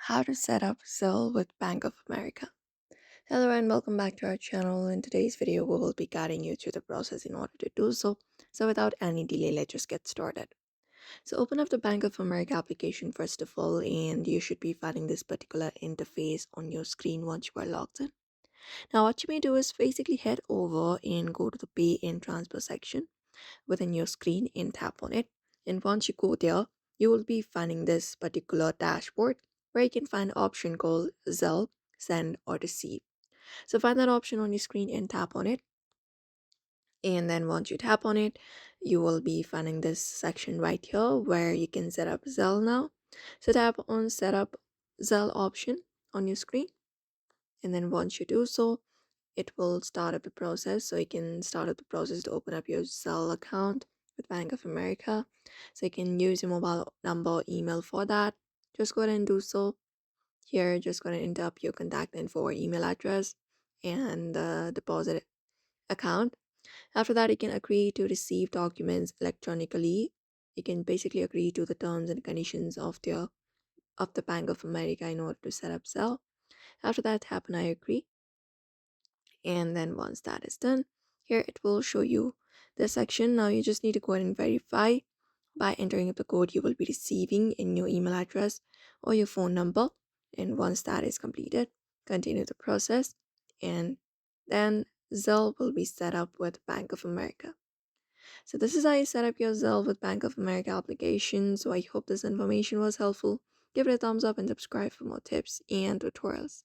How to set up Zelle with Bank of America. Hello and welcome back to our channel. In today's video, we will be guiding you through the process in order to do so. So without any delay, let's just get started. So open up the Bank of America application first of all, and you should be finding this particular interface on your screen once you are logged in. Now what you may do is basically head over and go to the Pay and Transfer section within your screen and tap on it. And once you go there, you will be finding this particular dashboard where you can find an option called Zelle, Send, or Receive. So find that option on your screen and tap on it. And then once you tap on it, you will be finding this section right here where you can set up Zelle now. So tap on Set Up Zelle option on your screen. And then once you do so, it will start up the process. So you can start up the process to open up your Zelle account with Bank of America. So you can use your mobile number or email for that. Just go ahead and do so. Here, just go ahead and enter up your contact info or email address and the deposit account. After that, you can agree to receive documents electronically. You can basically agree to the terms and conditions of the Bank of America in order to set up Zelle. After that, tap on I agree. And then once that is done, here it will show you the section. Now you just need to go ahead and verify by entering up the code you will be receiving in your email address or your phone number. And once that is completed, continue the process, and then Zelle will be set up with Bank of America. So this is how you set up your Zelle with Bank of America application. So I hope this information was helpful. Give it a thumbs up and subscribe for more tips and tutorials.